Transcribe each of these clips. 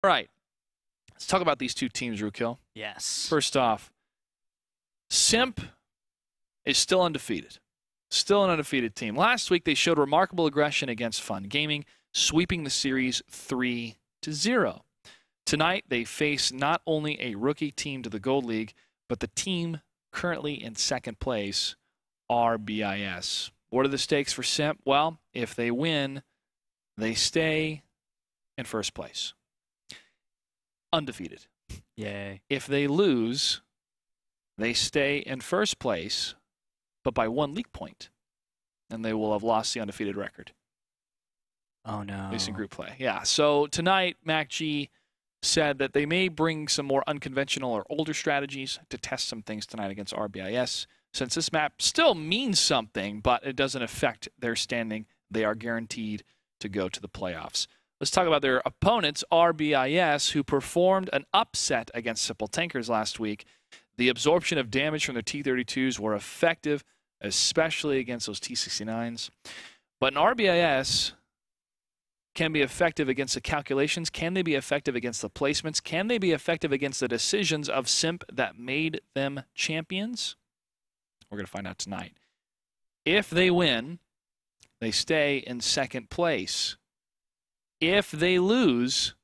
All right, let's talk about these two teams, Rookhill. Yes. First off, SIMP is still undefeated. Still an undefeated team. Last week, they showed remarkable aggression against Fun Gaming, sweeping the series 3-0. Tonight, they face not only a rookie team to the Gold League, but the team currently in second place, RBIS. What are the stakes for SIMP? Well, if they win, they stay in first place. Undefeated. Yay. If they lose, they stay in first place, but by 1 league point, and they will have lost the undefeated record. Oh, no. At least in group play. Yeah, so tonight, MacG said that they may bring some more unconventional or older strategies to test some things tonight against RBIS. Since this map still means something, but it doesn't affect their standing, they are guaranteed to go to the playoffs. Let's talk about their opponents, RBIS, who performed an upset against Simple Tankers last week. The absorption of damage from their T-32s were effective, especially against those T-69s. But an RBIS can be effective against the calculations. Can they be effective against the placements? Can they be effective against the decisions of SIMP that made them champions? We're going to find out tonight. If they win, they stay in second place. If they lose,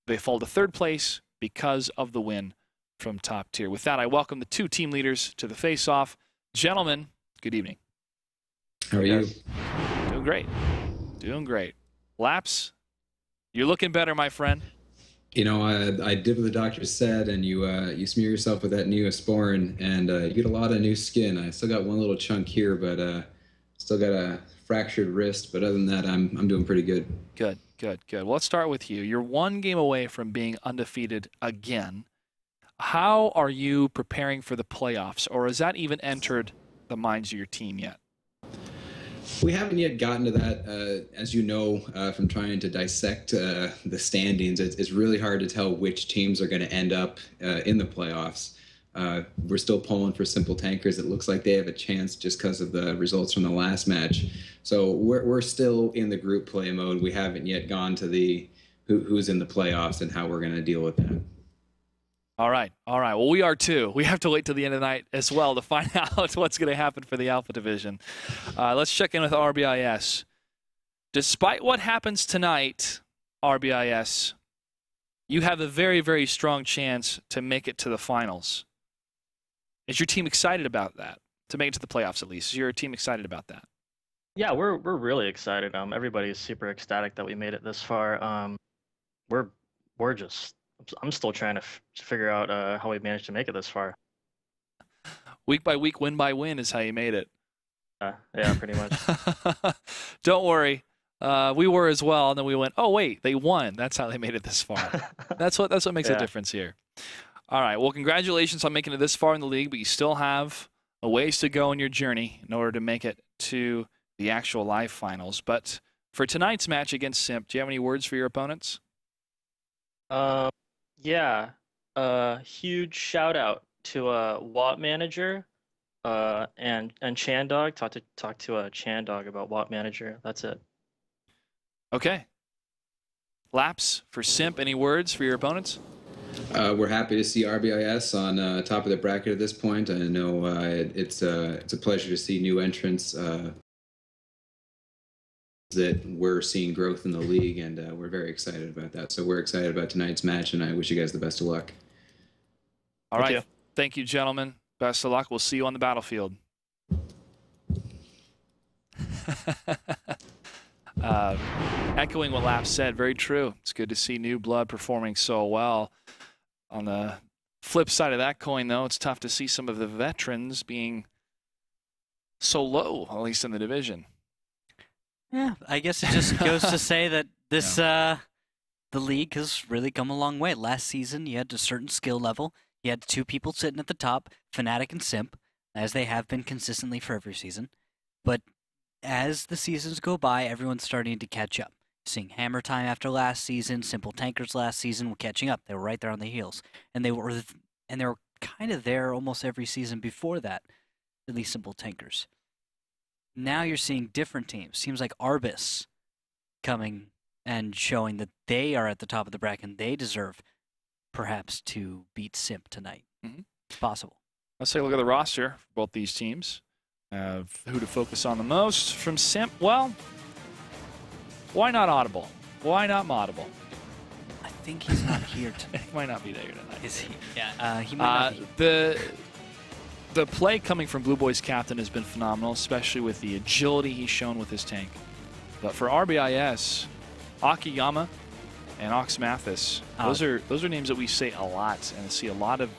they fall to third place because of the win from top tier. With that, I welcome the two team leaders to the face-off. Gentlemen, good evening. How are you? Doing great. Doing great. Laps, you're looking better, my friend. You know, I did what the doctor said, and you smear yourself with that Neosporin, and you get a lot of new skin. I still got one little chunk here, but still got a fractured wrist. But other than that, I'm doing pretty good. Good, good, good. Well, let's start with you. You're 1 game away from being undefeated again. How are you preparing for the playoffs, or has that even entered the minds of your team yet? We haven't yet gotten to that. As you know, from trying to dissect the standings, it's really hard to tell which teams are going to end up in the playoffs. We're still pulling for Simple Tankers. It looks like they have a chance just because of the results from the last match. So we're still in the group play mode. We haven't yet gone to the who's in the playoffs and how we're going to deal with that. All right, all right. Well, we are too. We have to wait till the end of the night as well to find out what's going to happen for the Alpha Division. Let's check in with RBIS. Despite what happens tonight, RBIS, you have a very, very strong chance to make it to the finals. Is your team excited about that? To make it to the playoffs, at least. Is your team excited about that? Yeah, we're really excited. Everybody's super ecstatic that we made it this far. We're just. I'm still trying to figure out how we managed to make it this far. Week by week, win by win is how you made it. Yeah, pretty much. Don't worry. We were as well, and then we went, oh, wait, they won. That's how they made it this far. That's what makes a difference here. All right, well, congratulations on making it this far in the league, but you still have a ways to go in your journey in order to make it to the actual live finals. But for tonight's match against SIMP, do you have any words for your opponents? Yeah, huge shout out to Watt Manager and Chandog. Talk to Chandog about Watt Manager. That's it. Okay. Laps for SIMP. Any words for your opponents? We're happy to see RBIS on top of the bracket at this point. I know it's a pleasure to see new entrants. That we're seeing growth in the league, and we're very excited about that. So we're excited about tonight's match, and I wish you guys the best of luck. All right. Thank you, gentlemen. Best of luck. We'll see you on the battlefield. Echoing what Laps said, very true. It's good to see new blood performing so well. On the flip side of that coin, though, it's tough to see some of the veterans being so low, at least in the division. Yeah, I guess it just goes to say that this the league has really come a long way. Last season, you had a certain skill level. You had 2 people sitting at the top, Fnatic and SIMP, as they have been consistently for every season. But as the seasons go by, everyone's starting to catch up. Seeing Hammer Time after last season, Simple Tankers last season were catching up. They were right there on the heels, and they were kind of there almost every season before that, at least Simple Tankers. Now you're seeing different teams. Teams like RBIS coming and showing that they are at the top of the bracket and they deserve perhaps to beat SIMP tonight. It's possible. Let's take a look at the roster for both these teams. Who to focus on the most. From SIMP, well, why not Audible? Why not Audible? I think he's not here tonight. He might not be there tonight. Is he? Yeah, he might not be. The play coming from Blue Boys captain has been phenomenal, especially with the agility he's shown with his tank. But for RBIS, Akiyama and Ox Mathis, those are names that we say a lot and see a lot of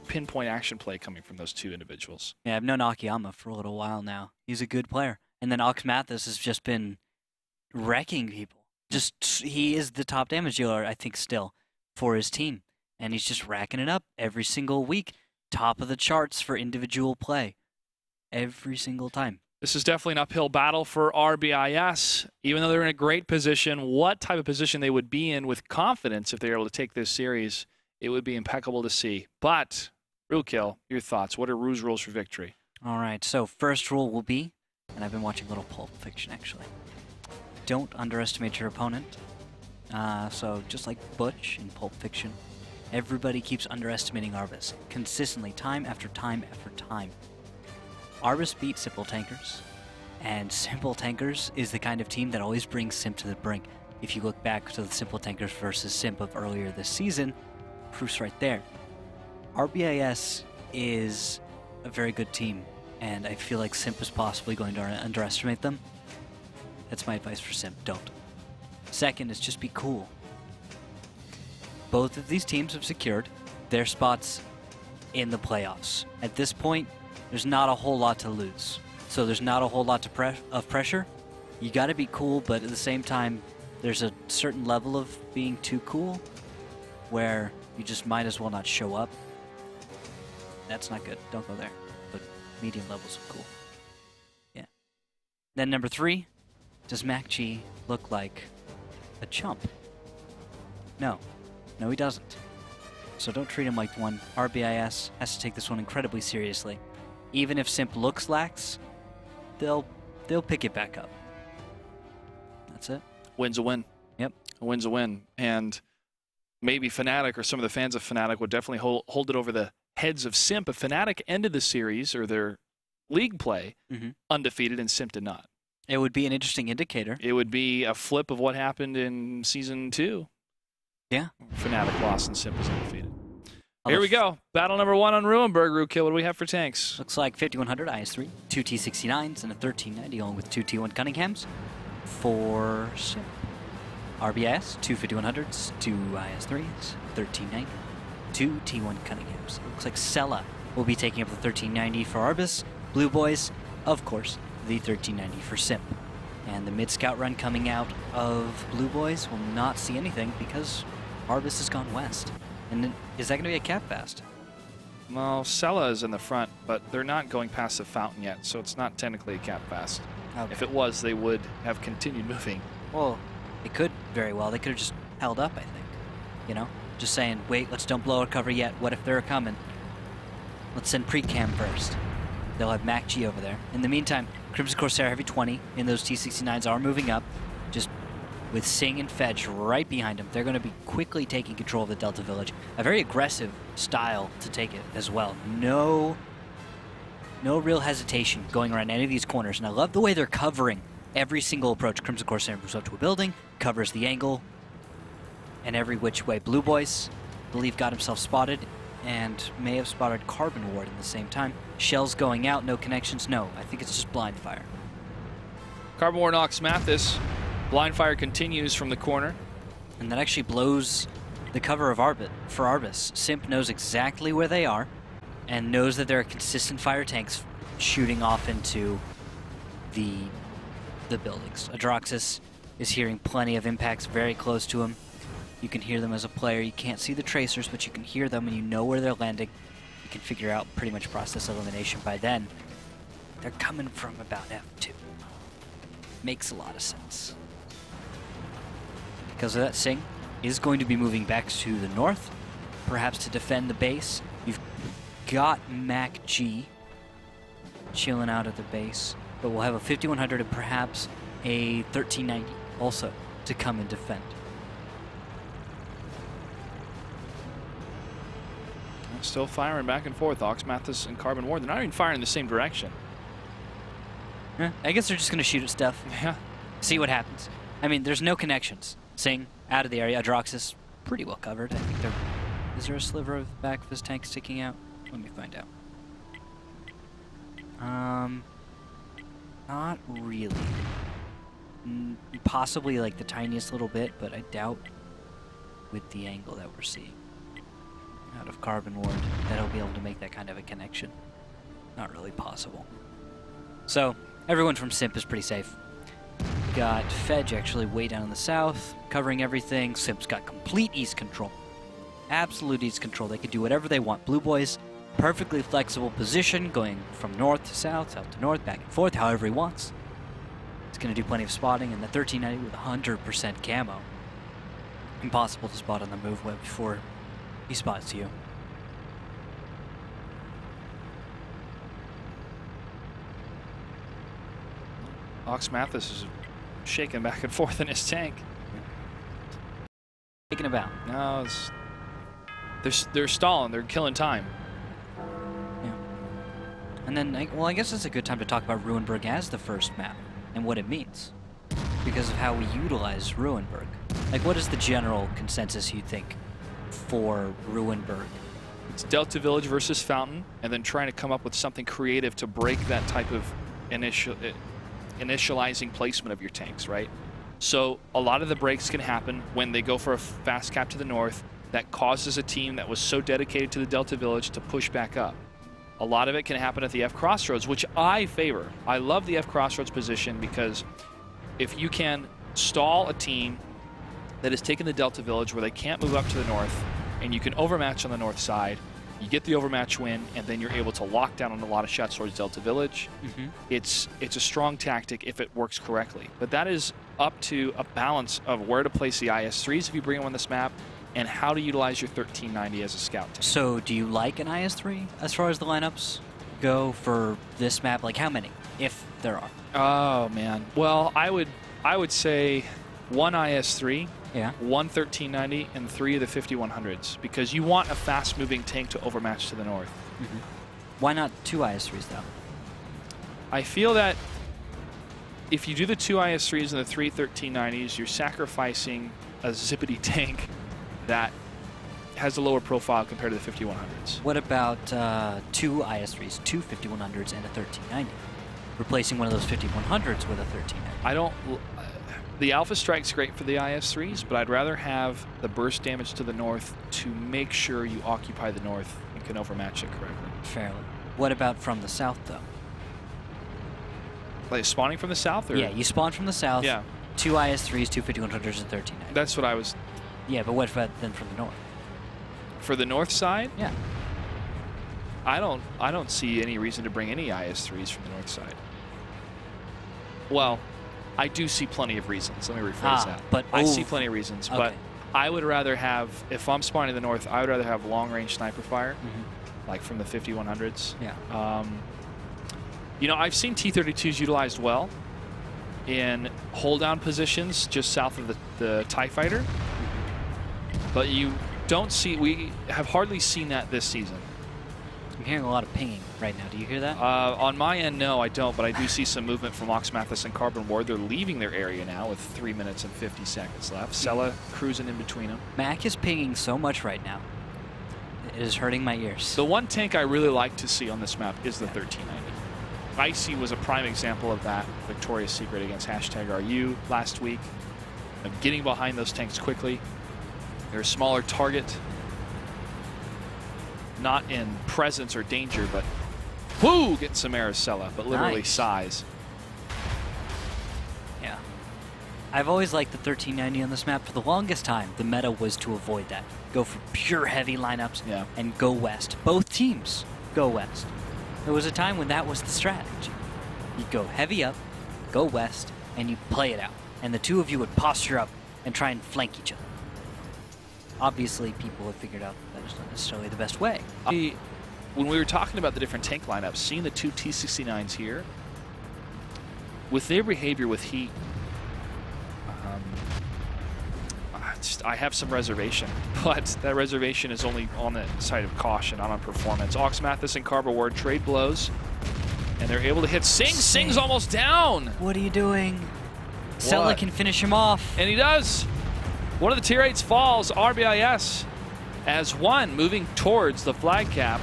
pinpoint action play coming from those two individuals. Yeah, I've known Akiyama for a little while now. He's a good player. And then Ox Mathis has just been wrecking people. He is the top damage dealer, I think, still for his team. And he's just racking it up every single week. Top of the charts for individual play. Every single time. This is definitely an uphill battle for RBIS. Even though they're in a great position, what type of position they would be in with confidence if they were able to take this series, it would be impeccable to see. But, Rukill, your thoughts. What are Rue's rules for victory? All right, so first rule will be, and I've been watching a little Pulp Fiction, actually. Don't underestimate your opponent. So just like Butch in Pulp Fiction, everybody keeps underestimating RBIS consistently, time after time after time. RBIS beat Simple Tankers, and Simple Tankers is the kind of team that always brings SIMP to the brink. If you look back to the Simple Tankers versus SIMP of earlier this season, proof's right there. RBIS is a very good team, and I feel like SIMP is possibly going to underestimate them. That's my advice for SIMP, don't. Second is just be cool. Both of these teams have secured their spots in the playoffs. At this point, there's not a whole lot to lose. So there's not a whole lot of pressure. You got to be cool, but at the same time, there's a certain level of being too cool where you just might as well not show up. That's not good. Don't go there. But medium levels of cool. Yeah. Then number 3, does MacG look like a chump? No. No, he doesn't. So don't treat him like one. RBIS has to take this one incredibly seriously. Even if SIMP looks lax, they'll pick it back up. That's it. Win's a win. Yep. A win's a win. And maybe Fnatic or some of the fans of Fnatic would definitely hold it over the heads of SIMP if Fnatic ended the series or their league play undefeated and SIMP did not. It would be an interesting indicator. It would be a flip of what happened in Season 2. Yeah. Fnatic lost and SIMP was undefeated. Here we go. Battle number 1 on Ruinberg. Rukill, what do we have for tanks? Looks like 5100 IS-3, 2 T69s, and a 1390, along with 2 T1 Cunninghams for SIMP. RBIS, 2 5100s, 2 IS-3s, 1390, 2 T1 Cunninghams. Looks like Sella will be taking up the 1390 for RBIS. Blue Boys, of course, the 1390 for SIMP. And the mid-scout run coming out of Blue Boys will not see anything because RBIS has gone west. And then, is that going to be a cap fast? Well, Sella is in the front, but they're not going past the fountain yet, so it's not technically a cap fast. Okay. If it was, they would have continued moving. Well, they could very well. They could have just held up, I think. You know? Just saying, wait, let's don't blow our cover yet. What if they're coming? Let's send pre-cam first. They'll have MacG over there. In the meantime, Crimson Corsair Heavy 20 in those T69s are moving up. Just with Sing and Fetch right behind them. They're going to be quickly taking control of the Delta Village. A very aggressive style to take it as well. No real hesitation going around any of these corners. And I love the way they're covering every single approach. Crimson Corsair moves up to a building, covers the angle, and every which way. Blue Boys, I believe, got himself spotted and may have spotted Carbon Ward at the same time. Shells going out, no connections, no. I think it's just blind fire. Carbon Ward knocks Mathis. Blind fire continues from the corner. And that actually blows the cover of for RBIS. SIMP knows exactly where they are and knows that there are consistent fire tanks shooting off into the buildings. Adroxus is hearing plenty of impacts very close to him. You can hear them as a player. You can't see the tracers, but you can hear them and you know where they're landing. You can figure out pretty much process elimination by then. They're coming from about F2. Makes a lot of sense. Because of that, Sing is going to be moving back to the north, perhaps to defend the base. You've got MacG chilling out at the base, but we'll have a 5100 and perhaps a 1390 also to come and defend. Still firing back and forth. Ox Mathis and Carbon Ward. They're not even firing in the same direction. Yeah, I guess they're just going to shoot at stuff. Yeah. See what happens. I mean, there's no connections. Sing, out of the area. Adroxis, pretty well covered. I think they're... Is there a sliver of the back of his tank sticking out? Let me find out. Not really. Possibly like the tiniest little bit, but I doubt with the angle that we're seeing out of Carbon Ward that he'll be able to make that kind of a connection. Not really possible. So, everyone from SIMP is pretty safe. Got Fedge actually way down in the south, covering everything. SIMP's got complete east control. Absolute east control. They can do whatever they want. Blue Boys, perfectly flexible position, going from north to south to north, back and forth, however he wants. He's going to do plenty of spotting, and the 1390 with 100% camo. Impossible to spot on the move web before he spots you. Ox Mathis is shaking back and forth in his tank. Taking a bow. No, they're stalling. They're killing time. Yeah. And then, well, I guess it's a good time to talk about Ruinberg as the first map and what it means, because of how we utilize Ruinberg. Like, what is the general consensus you think for Ruinberg? It's Delta Village versus Fountain, and then trying to come up with something creative to break that type of initializing placement of your tanks, right? So a lot of the breaks can happen when they go for a fast cap to the north that causes a team that was so dedicated to the Delta Village to push back up. A lot of it can happen at the F Crossroads, which I favor. I love the F Crossroads position because if you can stall a team that has taken the Delta Village where they can't move up to the north, and you can overmatch on the north side, you get the overmatch win, and then you're able to lock down on a lot of shots towards Delta Village. It's a strong tactic if it works correctly. But that is up to a balance of where to place the IS-3s if you bring them on this map, and how to utilize your 1390 as a scout tank. So do you like an IS-3 as far as the lineups go for this map? Like, how many, if there are? Oh, man. Well, I would say one IS-3, yeah, one 1390, and 3 of the 5100s, because you want a fast-moving tank to overmatch to the north. Why not 2 IS-3s, though? I feel that if you do the 2 IS-3s and the 3 1390s, you're sacrificing a zippity tank that has a lower profile compared to the 5100s. What about 2 IS-3s, 2 5100s, and a 1390? Replacing one of those 5100s with a 1390. I don't... The Alpha Strike's great for the IS-3s, but I'd rather have the burst damage to the north to make sure you occupy the north and can overmatch it correctly. Fairly. What about from the south, though? Like spawning from the south? Or? Yeah, you spawn from the south. Yeah. 2 IS-3s, 2 5100s, and 1390. That's what I was... Yeah, but what about then from the north? For the north side? Yeah. I don't see any reason to bring any IS-3s from the north side. Well, I do see plenty of reasons. Let me rephrase that. But I see plenty of reasons, okay. but I would rather have, if I'm spawning in the north, I would rather have long-range sniper fire, like from the 5100s. Yeah. You know, I've seen T-32s utilized well in hold-down positions just south of the TIE Fighter, but you don't see, we have hardly seen that this season. I'm hearing a lot of pinging right now. Do you hear that? On my end, no, I don't, but I do see some movement from Ox Mathis and Carbon Ward. They're leaving their area now with 3 minutes and 50 seconds left. Sella cruising in between them. Mac is pinging so much right now. It is hurting my ears. The one tank I really like to see on this map is the 1390. Icy was a prime example of that. Victoria's Secret against #RU last week. Of getting behind those tanks quickly. They're a smaller target. Not in presence or danger, but whoo, getting some Aracella, but literally Nice. size. Yeah. I've always liked the 1390 on this map. For the longest time, the meta was to avoid that. Go for pure heavy lineups and go west. Both teams go west. There was a time when that was the strategy. You go heavy up, go west, and you play it out. And the two of you would posture up and try and flank each other. Obviously, people have figured out that is not necessarily the best way. When we were talking about the different tank lineups, seeing the 2 T-69s here, with their behavior with heat, I have some reservation, but that reservation is only on the side of caution, not on performance. Ox Mathis and Carver Ward trade blows, and they're able to hit Sing. Sing's almost down. What are you doing? Sella can finish him off. And he does. One of the tier 8s falls. RBIS as one moving towards the flag cap.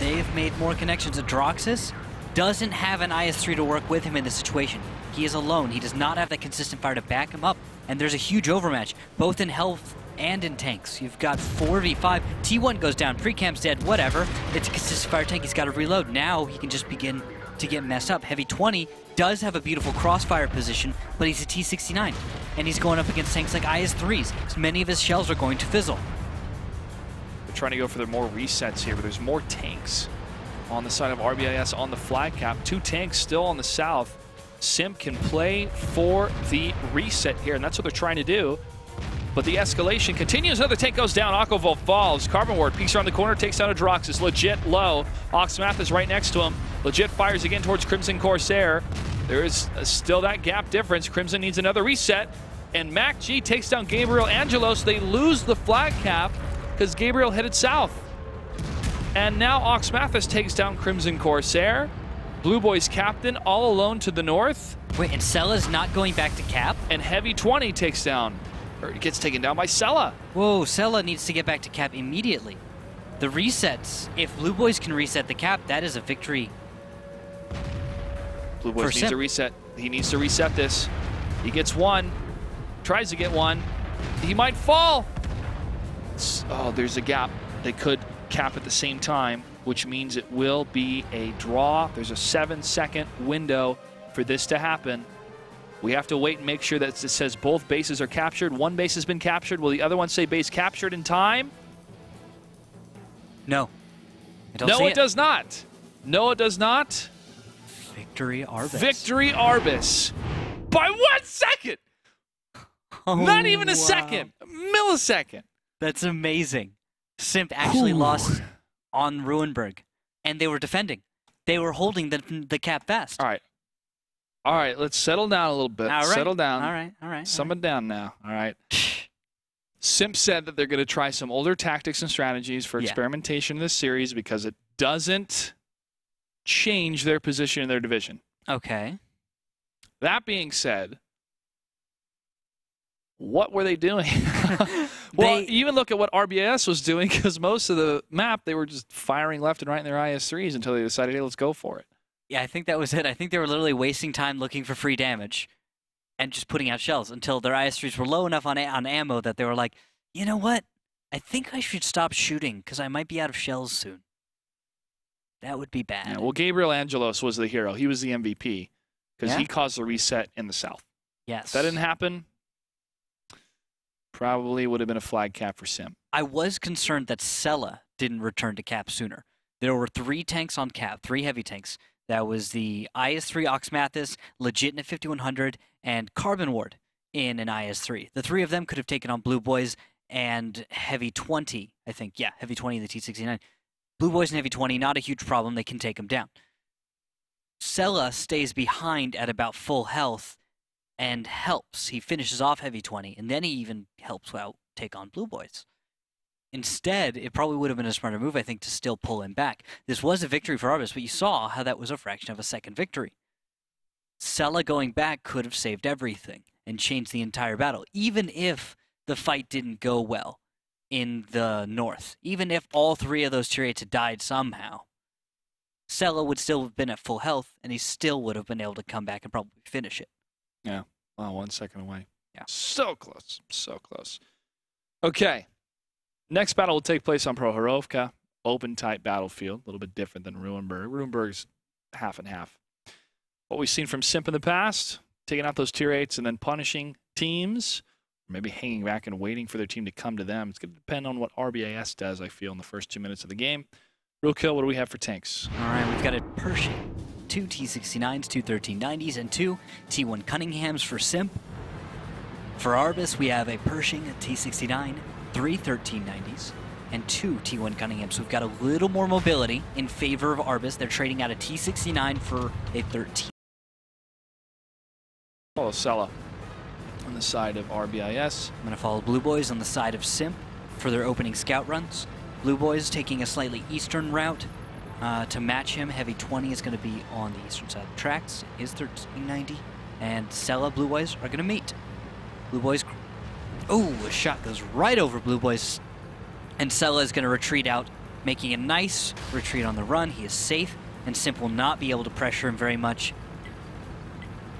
They've made more connections. Adroxis doesn't have an IS-3 to work with him in this situation. He is alone. He does not have that consistent fire to back him up. And there's a huge overmatch, both in health and in tanks. You've got 4v5. T1 goes down. Pre-camp's dead. Whatever. It's a consistent fire tank. He's got to reload. Now he can just begin to get messed up. Heavy 20 does have a beautiful crossfire position, but he's a T69. And he's going up against tanks like IS-3s. So many of his shells are going to fizzle. They're trying to go for the more resets here, but there's more tanks on the side of RBIS on the flag cap. 2 tanks still on the south. SIMP can play for the reset here, and that's what they're trying to do. But the escalation continues. Another tank goes down. Aquavolt falls. Carbon Ward peeks around the corner, takes down Adroxis. Legit low. Oxmath is right next to him. Legit fires again towards Crimson Corsair. There is still that gap difference. Crimson needs another reset. And Mac G takes down Gabriel Angelos. They lose the flag cap because Gabriel headed south. And now Oxmathis takes down Crimson Corsair. Blue Boys captain all alone to the north. Wait, and Sella's not going back to cap? And Heavy 20 takes down, or gets taken down by Sella. Whoa, Sella needs to get back to cap immediately. The resets, if Blue Boys can reset the cap, that is a victory. Blue Boys needs a reset. He needs to reset this. He gets one, tries to get one. He might fall. Oh, there's a gap. They could cap at the same time, which means it will be a draw. There's a 7-second window for this to happen. We have to wait and make sure that it says both bases are captured. One base has been captured. Will the other one say base captured in time? No. No, it does not. No, it does not. Victory RBIS. Victory RBIS. By 1 second! Oh, not even a second. A millisecond. That's amazing. SIMP actually lost on Ruinberg, and they were defending. They were holding the cap fast. All right. All right, let's settle down a little bit. All right. Settle down. All right. Summon down now. All right. SIMP said that they're going to try some older tactics and strategies for experimentation in this series because it doesn't change their position in their division. Okay. That being said, what were they doing? Well, even look at what RBIS was doing, because most of the map, they were just firing left and right in their IS-3s until they decided, hey, let's go for it. Yeah, I think that was it. I think they were literally wasting time looking for free damage and just putting out shells until their IS-3s were low enough on ammo that they were like, you know what? I think I should stop shooting because I might be out of shells soon. That would be bad. Yeah, well, Gabriel Angelos was the hero. He was the MVP because he caused the reset in the south. Yes. If that didn't happen, probably would have been a flag cap for SIMP. I was concerned that Sella didn't return to cap sooner. There were 3 tanks on cap, 3 heavy tanks. That was the IS-3 Oxmathis, Legit in a 5100, and Carbon Ward in an IS-3. The 3 of them could have taken on Blue Boys and Heavy 20, I think. Yeah, Heavy 20 in the T69. Blue Boys and Heavy 20, not a huge problem. They can take them down. Sella stays behind at about full health and helps. He finishes off Heavy 20, and then he even helps out take on Blue Boys. Instead, it probably would have been a smarter move, I think, to still pull him back. This was a victory for RBIS, but you saw how that was a fraction of a second victory. Sella going back could have saved everything and changed the entire battle, even if the fight didn't go well in the north. Even if all 3 of those tier 8s had died somehow, Sella would still have been at full health, and he still would have been able to come back and probably finish it. Yeah. Wow, 1 second away. Yeah. So close. So close. Okay. Next battle will take place on Prohorovka. Open-type battlefield. A little bit different than Ruinberg. Ruinberg's half and half. What we've seen from SIMP in the past, taking out those tier 8s and then punishing teams, or maybe hanging back and waiting for their team to come to them. It's going to depend on what RBIS does, I feel, in the first 2 minutes of the game. Real Kill, what do we have for tanks? All right, we've got a Pershing, 2 T69s, 2 1390s, and 2 T1 Cunninghams for SIMP. For RBIS, we have a Pershing, a T69, 3 1390s, and 2 T1 Cunninghams. So we've got a little more mobility in favor of RBIS. They're trading out a T69 for a 13. Oh, Sella. on the side of RBIS. I'm going to follow Blue Boys on the side of SIMP for their opening scout runs. Blue Boys taking a slightly eastern route to match him. Heavy 20 is going to be on the eastern side of the tracks. It is 1390. And Sella, Blue Boys are going to meet. Blue Boys... Oh, a shot goes right over Blue Boys. And Sella is going to retreat out, making a nice retreat on the run. He is safe, and Simp will not be able to pressure him very much.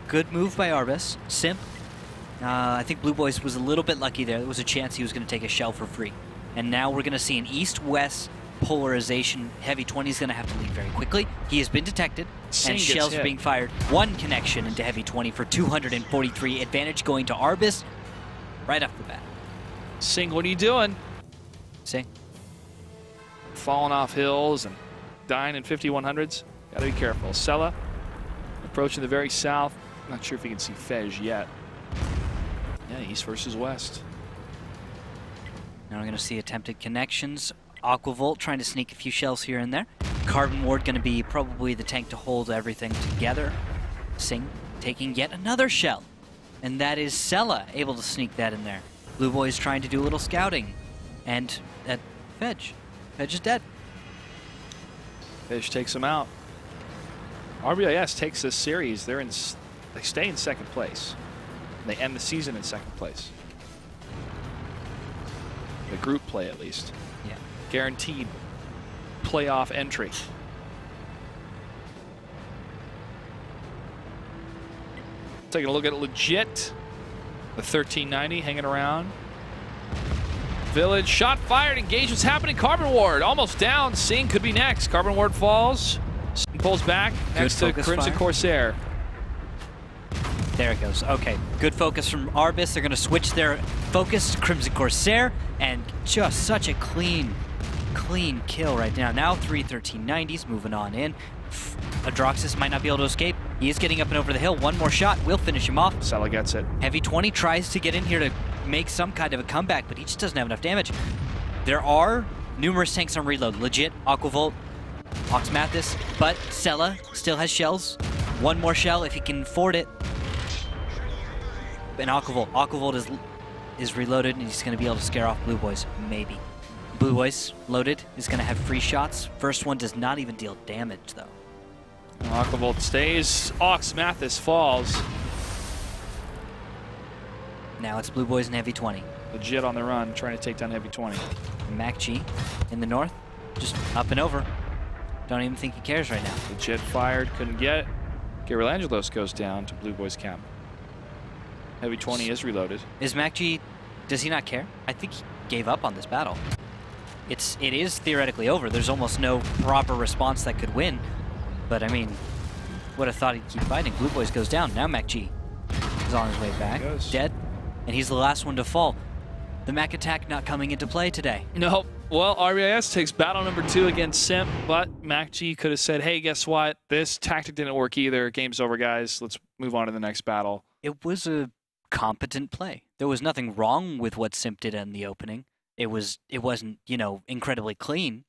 Good move by RBIS. Simp, I think Blue Boys was a little bit lucky there. There was a chance he was going to take a shell for free. And now we're going to see an east-west polarization. Heavy 20 is going to have to leave very quickly. He has been detected, and shells are being fired. One connection into Heavy 20 for 243. Advantage going to RBIS right off the bat. Sing, what are you doing? Sing. Falling off hills and dying in 5100s. Got to be careful. Sella approaching the very south. Not sure if you can see Fej yet. Yeah, east versus west. Now we're going to see attempted connections. Aquavolt trying to sneak a few shells here and there. Carbon Ward going to be probably the tank to hold everything together. Sing taking yet another shell. And that is Sella able to sneak that in there. Blue Boys trying to do a little scouting. And at Fej. Fej is dead. Fej takes him out. RBIS takes this series. They stay in second place. And they end the season in second place. The group play, at least. Yeah. Guaranteed playoff entry. Taking a look at it legit. The 1390 hanging around. Village, shot fired, engagement's happening. Carbon Ward almost down. Sing could be next. Carbon Ward falls. Sing pulls back next to Crimson Corsair. There it goes. Okay, good focus from RBIS. They're going to switch their focus to Crimson Corsair, and just such a clean kill right now. Now 3 1390s moving on in. Adroxis might not be able to escape. He is getting up and over the hill. One more shot will finish him off. Sella gets it. Heavy 20 tries to get in here to make some kind of a comeback, but he just doesn't have enough damage. There are numerous tanks on reload. Legit, Aquavolt, Oxmathis, but Sella still has shells. One more shell if he can afford it. And Aquavolt is reloaded, and he's going to be able to scare off Blue Boys, maybe. Blue Boys loaded is going to have free shots. First one does not even deal damage, though. Aquavolt stays. Oxmathis falls. Now it's Blue Boys and Heavy 20. Legit on the run, trying to take down Heavy 20. Mac G in the north, just up and over. Don't even think he cares right now. Legit fired, couldn't get it. Gabriel Angelos goes down to Blue Boys camp. Heavy 20 is reloaded. Is Mac G, does he not care? I think he gave up on this battle. It is theoretically over. There's almost no proper response that could win. But I mean, would have thought he'd keep fighting. Blue Boys goes down. Now Mac G is on his way back. Dead. And he's the last one to fall. The Mac attack not coming into play today. No. Well, RBIS takes battle number 2 against Simp, but Mac G could have said, hey, guess what? This tactic didn't work either. Game's over, guys. Let's move on to the next battle. It was a competent play. There was nothing wrong with what Simp did in the opening. It wasn't, you know, incredibly clean.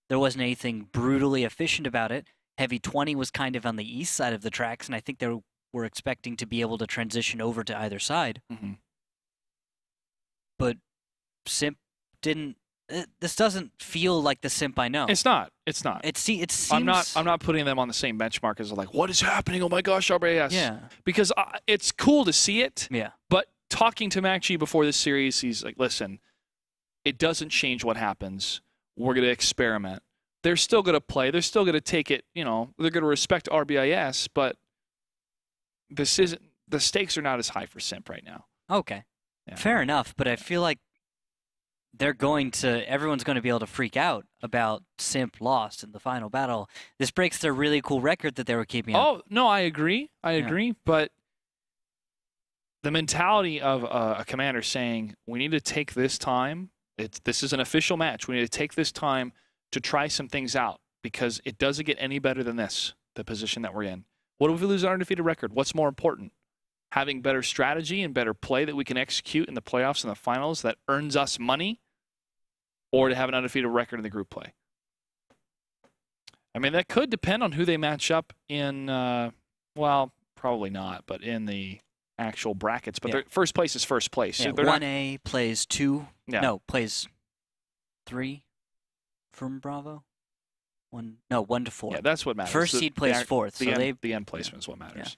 There wasn't anything brutally efficient about it. Heavy 20 was kind of on the east side of the tracks, and I think they were expecting to be able to transition over to either side. Mm-hmm. But Simp didn't. This doesn't feel like the Simp I know. It's not. It's not. It seems. I'm not putting them on the same benchmark as like, what is happening? Oh my gosh, RBIS. Yeah. Because it's cool to see it. Yeah. But talking to Mac G before this series, he's like, listen, it doesn't change what happens. We're going to experiment. They're still going to play. They're still going to take it. You know, they're going to respect RBIS, but this isn't. The stakes are not as high for Simp right now. Okay. Yeah. Fair enough, but I feel like everyone's going to be able to freak out about Simp lost in the final battle. This breaks their really cool record that they were keeping up. Oh, no, I agree. I agree. But the mentality of a commander saying, we need to take this time. This is an official match. We need to take this time to try some things out because it doesn't get any better than this, the position that we're in. What if we lose our undefeated record? What's more important? Having better strategy and better play that we can execute in the playoffs and the finals that earns us money, or to have an undefeated record in the group play? I mean, that could depend on who they match up in, well, probably not, but in the actual brackets, but first place is first place. Yeah, so 1A plays 2. Yeah. No, plays 3 from Bravo. 1 to 4. Yeah, that's what matters. First seed plays 4th. The end placement is what matters.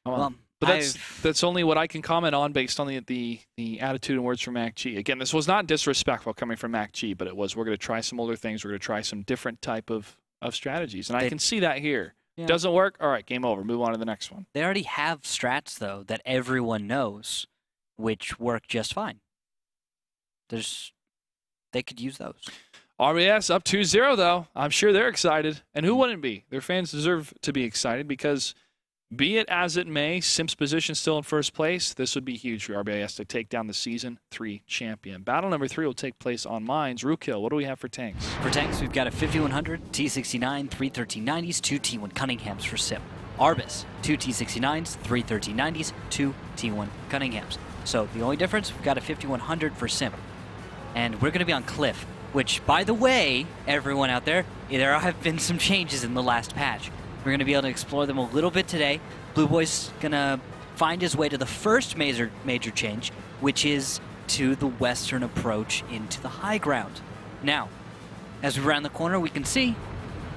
Yeah. Well, but that's only what I can comment on based on the attitude and words from Mac G. Again, this was not disrespectful coming from Mac G, but it was, we're going to try some older things. We're going to try some different type of strategies. And I can see that here. Yeah. Doesn't work? All right, game over. Move on to the next one. They already have strats, though, that everyone knows, which work just fine. They could use those. RBIS up 2-0, though. I'm sure they're excited. And who wouldn't be? Their fans deserve to be excited because, be it as it may, Simp's position still in first place. This would be huge for RBIS to take down the Season 3 champion. Battle number 3 will take place on Mines. Rookhill, what do we have for tanks? For tanks, we've got a 5100, T69, 3 1390s, 2 T1 Cunninghams for SIMP. RBIS, 2 T69s, 3 1390s, 2 T1 Cunninghams. So the only difference, we've got a 5100 for SIMP. And we're going to be on Cliff, which, by the way, everyone out there have been some changes in the last patch. We're going to be able to explore them a little bit today. Blue Boy's going to find his way to the first major change, which is to the western approach into the high ground. Now, as we round the corner, we can see,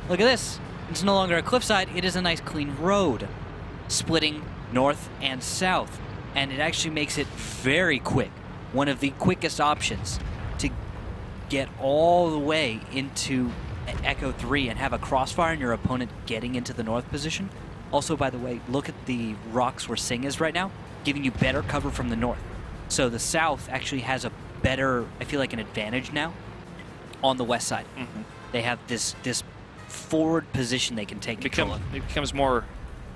look at this. It's no longer a cliffside. It is a nice clean road, splitting north and south. And it actually makes it very quick. One of the quickest options to get all the way into Echo 3 and have a crossfire and your opponent getting into the north position. Also, by the way, look at the rocks where Sing is right now, giving you better cover from the north. So the south actually has a better, I feel like, an advantage now on the west side. Mm-hmm. They have this forward position they can take control of. It becomes more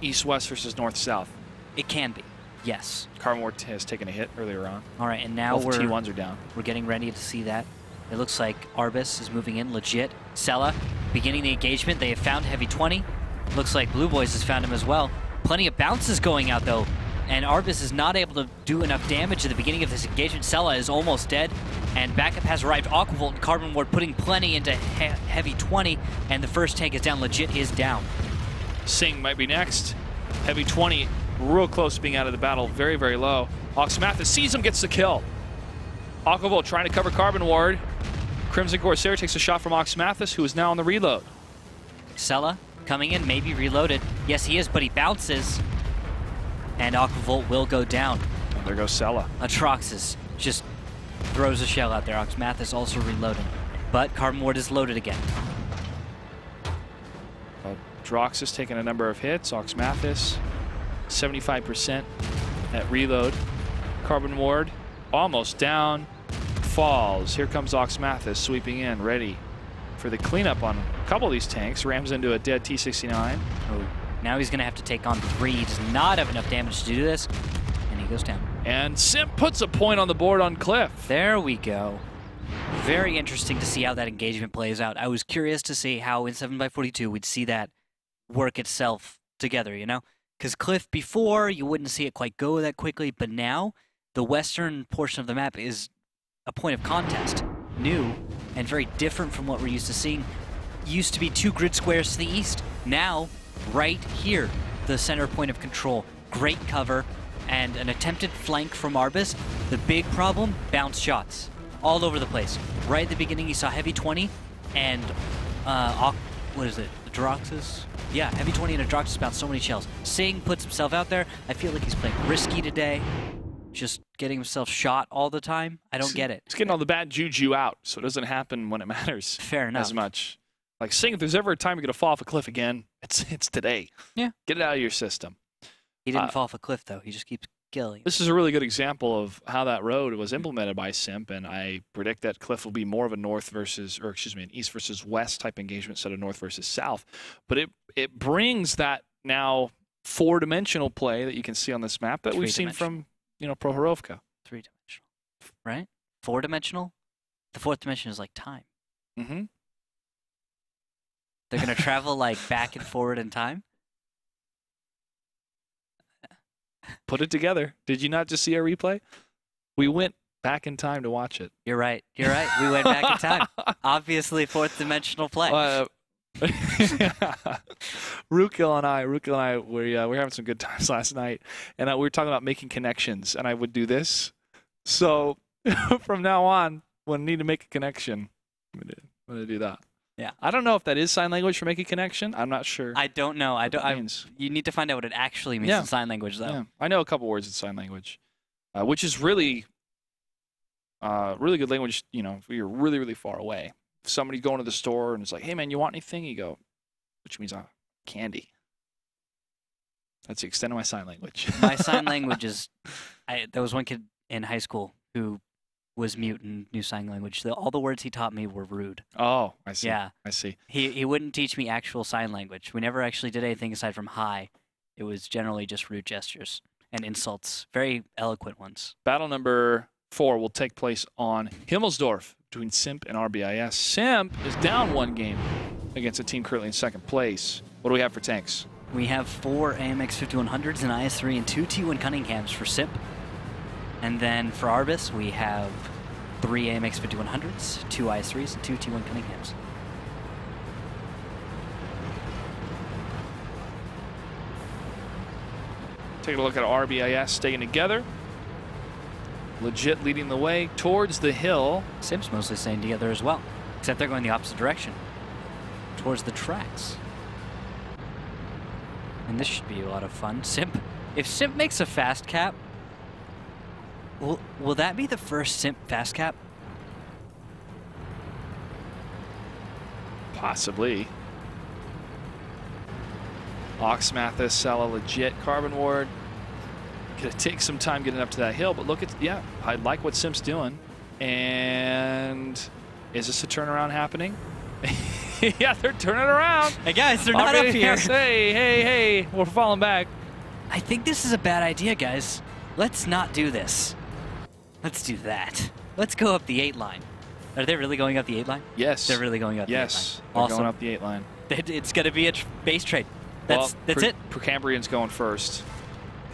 east-west versus north-south. It can be, yes. Carbon has taken a hit earlier on. All right, and now both T1s are down. We're getting ready to see that. It looks like RBIS is moving in legit. Sella beginning the engagement. They have found Heavy 20. Looks like Blue Boys has found him as well. Plenty of bounces going out, though. And RBIS is not able to do enough damage at the beginning of this engagement. Sella is almost dead. And backup has arrived. Aquavolt and Carbon Ward putting plenty into Heavy 20. And the first tank is down. Legit is down. Sing might be next. Heavy 20 real close to being out of the battle. Very, very low. Oxmathis sees him, gets the kill. Aquavolt trying to cover Carbon Ward. Crimson Corsair takes a shot from Oxmathis, who is now on the reload. Sella coming in, maybe reloaded. Yes, he is, but he bounces. And Aquavolt will go down. And there goes Sella. Atroxis just throws a shell out there. Oxmathis also reloading. But Carbon Ward is loaded again. Droxis taking a number of hits. Oxmathis, 75% at reload. Carbon Ward almost down. Falls. Here comes Oxmathis sweeping in, ready for the cleanup on a couple of these tanks. Rams into a dead T69. Oh, now he's going to have to take on 3. He does not have enough damage to do this, and he goes down. And Simp puts a point on the board on Cliff. There we go. Very interesting to see how that engagement plays out. I was curious to see how in 7x42 we'd see that work itself together, you know? Because Cliff before, you wouldn't see it quite go that quickly, but now the western portion of the map is a point of contest, new and very different from what we're used to seeing. Used to be 2 grid squares to the east. Now, right here, the center point of control. Great cover and an attempted flank from RBIS. The big problem, bounce shots all over the place. Right at the beginning, you saw Heavy 20 and what is it? Droxis? Yeah, Heavy 20 and Droxis bounced so many shells. Sing puts himself out there. I feel like he's playing risky today. Just getting himself shot all the time. I don't get it. He's getting all the bad juju out, so it doesn't happen when it matters. Fair enough. As much. Like, Sing, if there's ever a time you're going to fall off a cliff again, it's today. Yeah. Get it out of your system. He didn't fall off a cliff, though. He just keeps killing. This is a really good example of how that road was implemented by Simp, and I predict that Cliff will be more of a north versus, or excuse me, an east versus west type engagement instead of north versus south. But it brings that now 4-dimensional play that you can see on this map that we've seen from, you know, Prohorovka. 3-dimensional, right? 4-dimensional? The 4th dimension is like time. Mm-hmm. They're going to travel like back and forward in time? Put it together. Did you not just see our replay? We went back in time to watch it. You're right. You're right. We went back in time. Obviously, 4th dimensional play. Rukil and I, we're having some good times last night, and we were talking about making connections, and I would do this. So from now on, when I need to make a connection, I'm gonna do that. Yeah. I don't know if that is sign language for make a connection. I'm not sure. I don't know. You need to find out what it actually means in sign language, though. Yeah. I know a couple words in sign language, which is really good language. You know, if you're really, really far away. If somebody's going to the store and it's like, "Hey, man, you want anything?" You go, which means candy. That's the extent of my sign language. My sign language is, there was one kid in high school who was mute and knew sign language. All the words he taught me were rude. Oh, I see. Yeah. I see. He wouldn't teach me actual sign language. We never actually did anything aside from hi. It was generally just rude gestures and insults, very eloquent ones. Battle number 4 will take place on Himmelsdorf between SIMP and RBIS. SIMP is down 1 game against a team currently in 2nd place. What do we have for tanks? We have 4 AMX 5100s and IS-3 and 2 T1 Cunninghams for SIMP. And then for RBIS, we have 3 AMX 5100s, 2 IS-3s, and 2 T1 Cunninghams. Taking a look at RBIS staying together. Legit leading the way towards the hill. SIMP's mostly staying together as well, except they're going the opposite direction, towards the tracks. And this should be a lot of fun. SIMP, if SIMP makes a fast cap, will that be the first SIMP fast cap? Possibly. Oxmathis, Sella, legit. Carbon Ward. Gonna take some time getting up to that hill, but look at, I like what SIMP's doing. And is this a turnaround happening? Yeah, they're turning around. Hey guys, they're not up here. Hey, we're falling back. I think this is a bad idea, guys. Let's not do this. Let's do that. Let's go up the 8 line. Are they really going up the 8 line? Yes. They're really going up the 8 line. Yes, they're going up the 8 line. It's going to be a base trade. That's it. Precambrian's going first.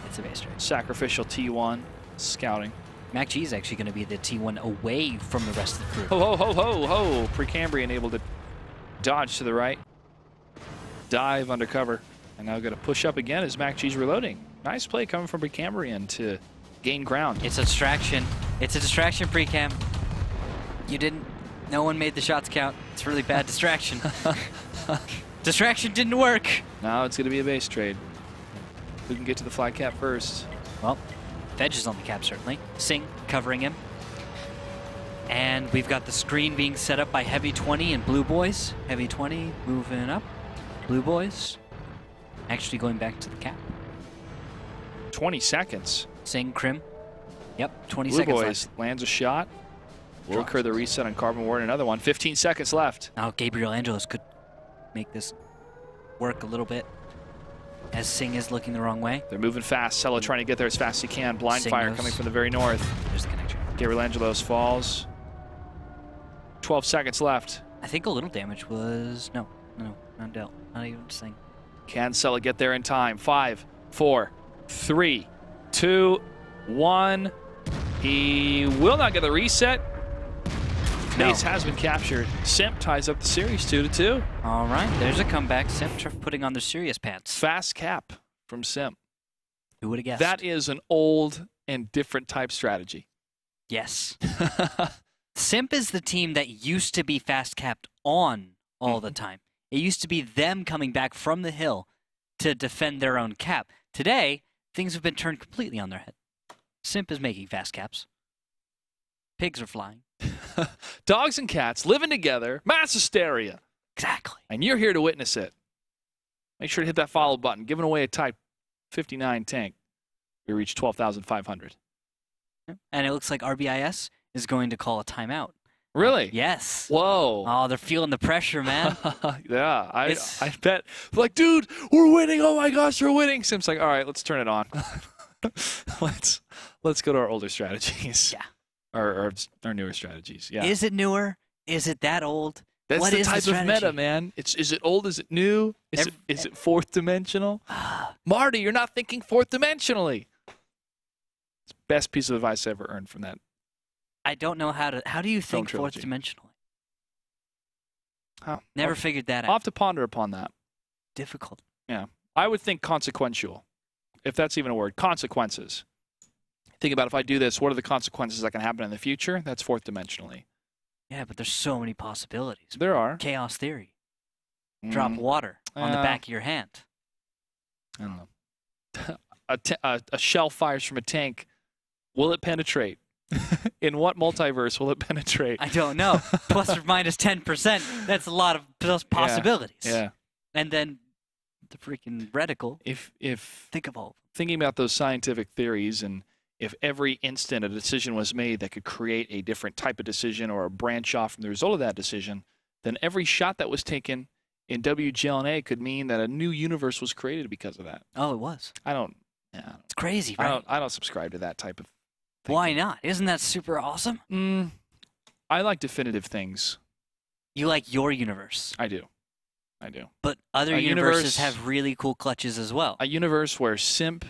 It's a base trade. Sacrificial T1, scouting. Mac G is actually going to be the T1 away from the rest of the crew. Ho. Precambrian able to dodge to the right. Dive undercover. And now going to push up again as Mac G's reloading. Nice play coming from Precambrian to gain ground. It's a distraction. It's a distraction, Precam. No one made the shots count. It's a really bad distraction. Distraction didn't work. Now it's going to be a base trade. Who can get to the fly cap first? Well, Fedge is on the cap, certainly. Singh covering him. And we've got the screen being set up by Heavy 20 and Blue Boys. Heavy 20 moving up. Blue Boys actually going back to the cap. 20 seconds. Singh, Krim. Yep, 20 Blue seconds Boys left. lands a shot. Will occur the reset on Carbon Ward. Another one. 15 seconds left. Now Gabriel Angelos could make this work a little bit, as Singh is looking the wrong way. They're moving fast. Sella trying to get there as fast as he can. Blind Singh fire knows. coming from the very north. There's the connection. Gabriel Angelos falls. 12 seconds left. I think a little damage was... No, not dealt. Not even Singh. Can Sella get there in time? 5, 4, 3, 2, 1. He will not get the reset. Base has been captured. SIMP ties up the series 2-2. All right, there's a comeback. SIMP putting on their serious pants. Fast cap from SIMP. Who would have guessed? That is an old and different type strategy. Yes. SIMP is the team that used to be fast capped on all the time. It used to be them coming back from the hill to defend their own cap. Today, things have been turned completely on their head. SIMP is making fast caps. Pigs are flying. Dogs and cats living together, mass hysteria. Exactly. And you're here to witness it. Make sure to hit that follow button. Giving away a Type 59 tank. We reached 12,500. And it looks like RBIS is going to call a timeout. Really? Yes. Whoa. Oh, they're feeling the pressure, man. Yeah, I bet. Like, dude, we're winning. Oh my gosh, we're winning. Sim's like, all right, let's turn it on. let's go to our older strategies. Yeah. Our newer strategies. Yeah. Is it newer? Is it that old? That's what the is type the of meta, man. Is it old? Is it new? Is it fourth dimensional? Marty, you're not thinking fourth dimensionally. It's the best piece of advice I ever earned from that. I don't know how do you think fourth trilogy. dimensionally? Never figured that I'll out. have to ponder upon that. Difficult. Yeah. I would think consequential, if that's even a word. Consequences. Think about if I do this, what are the consequences that can happen in the future? That's fourth dimensionally. Yeah, but there's so many possibilities. There are. Chaos theory. Drop water on the back of your hand. I don't know. A shell fires from a tank. Will it penetrate? In what multiverse will it penetrate? I don't know. Plus or minus 10%. That's a lot of possibilities. Yeah. And then the freaking reticle. If Think of all. thinking about those scientific theories, and if every instant a decision was made that could create a different type of decision or a branch off from the result of that decision, then every shot that was taken in WGLNA could mean that a new universe was created because of that. Oh, it was. It's crazy, right? I don't subscribe to that type of thing. Why not? Isn't that super awesome? I like definitive things. You like your universe. I do. But other universes have really cool clutches as well. A universe where SIMP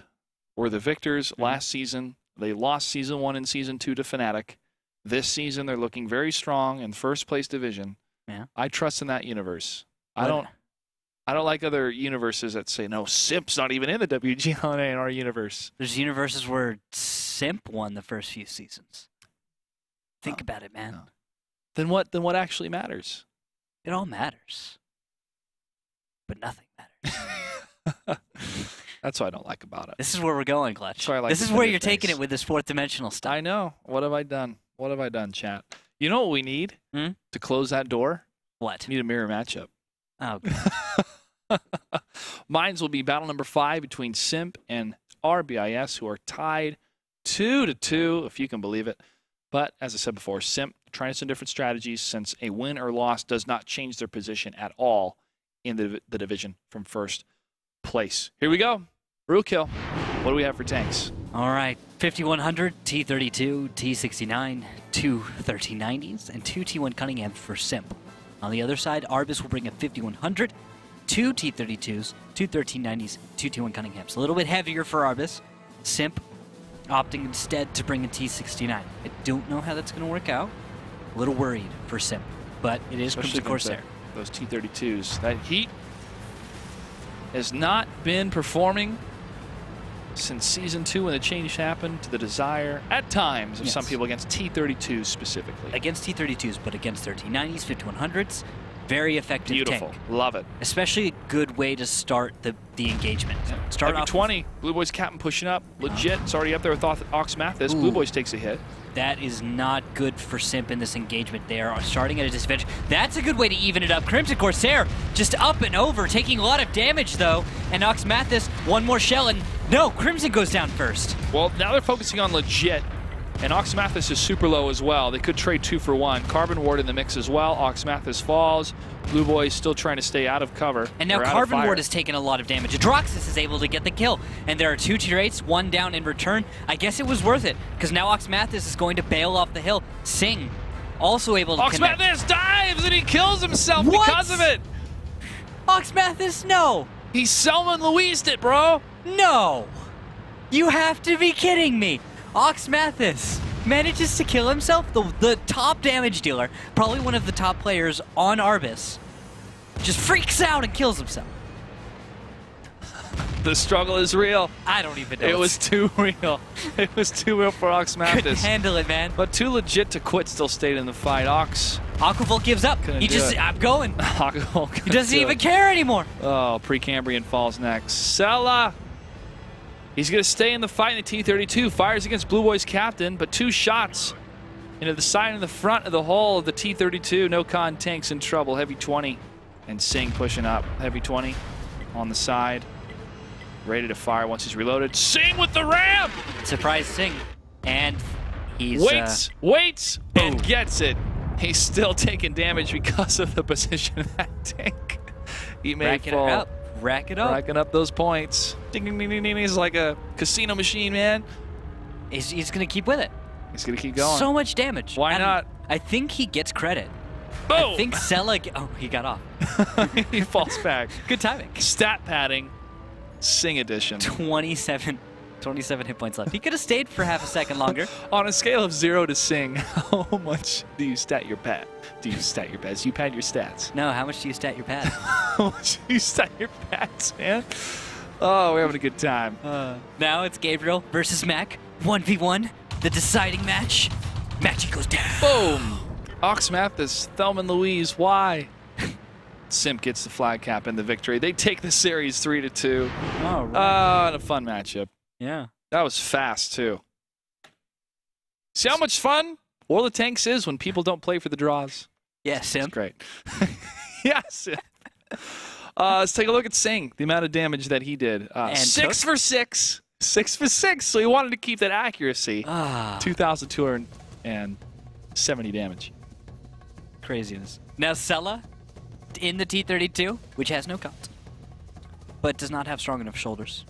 were the victors last season. They lost Season 1 and Season 2 to Fnatic. This season, they're looking very strong in first place division. Yeah. I trust in that universe. I don't like other universes that say, no, SIMP's not even in the WGLNA in our universe. There's universes where SIMP won the first few seasons. Think about it, man. No. Then what actually matters? It all matters. But nothing matters. That's what I don't like about it. This is where we're going, Clutch. That's why I like this is where you're definitive taking things. it with this fourth dimensional stuff. I know. What have I done? What have I done, chat? You know what we need to close that door? What? We need a mirror matchup. Oh, God. Mines will be battle number 5 between SIMP and RBIS, who are tied 2-2, if you can believe it. But as I said before, SIMP trying some different strategies, since a win or loss does not change their position at all in the division from first place. Here we go. Rule kill. What do we have for tanks? All right. 5100, T32, T69, 2 1390s, and 2 T1 Cunninghams for SIMP. On the other side, RBIS will bring a 5100, 2 T32s, 2 1390s, 2 T1 Cunninghams. A little bit heavier for RBIS. SIMP opting instead to bring a T69. I don't know how that's going to work out. A little worried for SIMP, but it is Crimson Corsair. Those T32s. That heat has not been performing since Season 2 when the change happened to the desire, at times, of some people against T32s specifically. Against T32s, but against 1390s, 5100s, very effective Beautiful. tank. Love it. Especially a good way to start the engagement. Start Heavy off 20. Blue Boys captain pushing up. Legit. It's already up there with Ox Mathis. Blue Boys takes a hit. That is not good for SIMP in this engagement. They are starting at a disadvantage. That's a good way to even it up. Crimson Corsair just up and over, taking a lot of damage, though. And Ox Mathis, one more shell, and no, Crimson goes down first. Well, now they're focusing on legit, and Ox Mathis is super low as well. They could trade 2 for 1. Carbon Ward in the mix as well. Ox Mathis falls. Blue Boys still trying to stay out of cover. And now Carbon Ward has taken a lot of damage. Adroxus is able to get the kill. And there are 2 tier 8s, 1 down in return. I guess it was worth it, because now Ox Mathis is going to bail off the hill. Sing also able to connect. Ox Mathis dives and he kills himself because of it. Ox Mathis, no. He Selma Louised it, bro. No. You have to be kidding me. Ox Mathis manages to kill himself, the top damage dealer, probably one of the top players on RBIS, just freaks out and kills himself. The struggle is real. I don't even know. It was too real. It was too real for Ox Mathis. Couldn't handle it, man. But too legit to quit, still stayed in the fight. Aquavolt gives up. He just, I'm going. Aquavolt He doesn't even care anymore. Oh, Precambrian falls next. Sella. He's going to stay in the fight in the T32. Fires against Blue Boys captain, but 2 shots into the side and the front of the hull of the T32. No con tanks in trouble. Heavy 20. And Sing pushing up. Heavy 20 on the side. Ready to fire once he's reloaded. Sing with the ram! Surprise Sing. And he's... Waits, and gets it. He's still taking damage because of the position of that tank. He may fall. Rack it up. Racking up those points. Ding, ding, ding, ding, ding. He's like a casino machine, man. He's going to keep with it. He's going to keep going. So much damage. Why not? I think he gets credit. Boom! I think Sella... Oh, he got off. He falls back. Good timing. Stat padding. Sing edition. 27 27 hit points left. He could have stayed for half a second longer. On a scale of 0 to Sing, how much do you stat your pad? Do you stat your pads? Do you pad your stats? No, how much do you stat your pad? How much do you stat your pads, man? Oh, we're having a good time. Now it's Gabriel versus Mac. 1v1, the deciding match. Matchy goes down. Boom! Oxmathis, Thelma and Louise, why? Simp gets the flag cap and the victory. They take the series 3-2. Oh, right. And a fun matchup. Yeah. That was fast, too. See how much fun War of the Tanks is when people don't play for the draws? Yeah, It's Simp. great. Yeah, Simp. Let's take a look at Sing, the amount of damage that he did. And 6 for 6. 6 for 6. So he wanted to keep that accuracy. Ah, 2,270 damage. craziness. Now Sella in the T-32, which has no count, but does not have strong enough shoulders.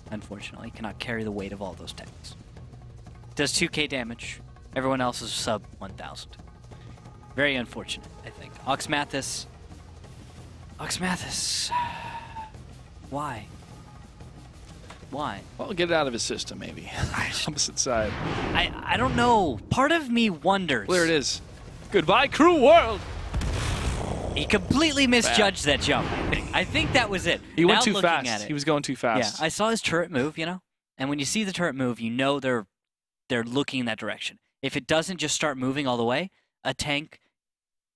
Unfortunately, cannot carry the weight of all those tanks. Does 2k damage. Everyone else is sub 1,000. Very unfortunate, I think. Oxmathis. Why? Why? Well, get it out of his system, maybe. Opposite side. I don't know. Part of me wonders. There it is. Goodbye, crew world. He completely misjudged that jump. I think that was it. He went Now too looking fast. at it, He was going too yeah, fast. I saw his turret move, you know? And when you see the turret move, you know they're looking in that direction. If it doesn't just start moving all the way, a tank,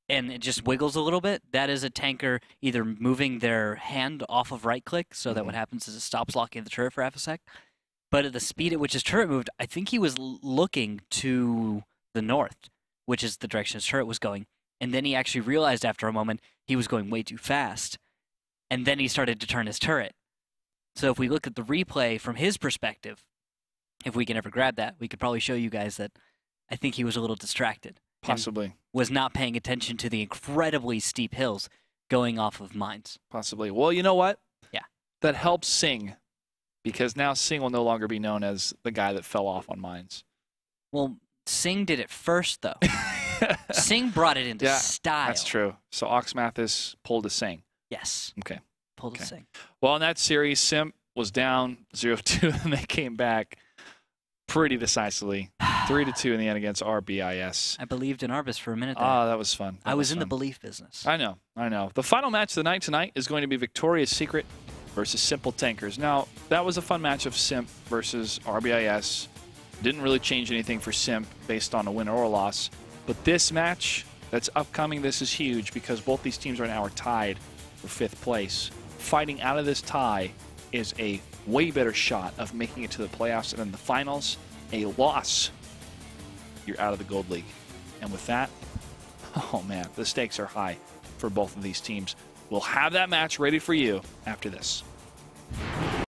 and it just wiggles a little bit, that is a tanker either moving their hand off of right click, so that what happens is it stops locking the turret for half a sec. But at the speed at which his turret moved, I think he was looking to the north, which is the direction his turret was going. And then he actually realized after a moment he was going way too fast. And then he started to turn his turret. So if we look at the replay from his perspective, if we can ever grab that, we could probably show you guys that I think he was a little distracted. Possibly. Was not paying attention to the incredibly steep hills going off of mines. Possibly. Well, you know what? Yeah. That helps Sing, because now Sing will no longer be known as the guy that fell off on mines. Well, Sing did it first, though. Sing brought it into style. That's true. So Oxmathis pulled a Sing. Yes. Okay. Pulled a Sing. Well, in that series, Simp was down 0-2, and they came back pretty decisively. 3-2 in the end against RBIS. I believed in RBIS for a minute there. Ah, that was fun. I was in the belief business. I know. The final match of the night tonight is going to be Victoria's Secret versus Simple Tankers. Now, that was a fun match of Simp versus RBIS. Didn't really change anything for Simp based on a win or a loss. But this match that's upcoming, this is huge because both these teams right now are tied for 5th place. Fighting out of this tie is a way better shot of making it to the playoffs, and in the finals, a loss, you're out of the Gold League. And with that, oh man, the stakes are high for both of these teams. We'll have that match ready for you after this.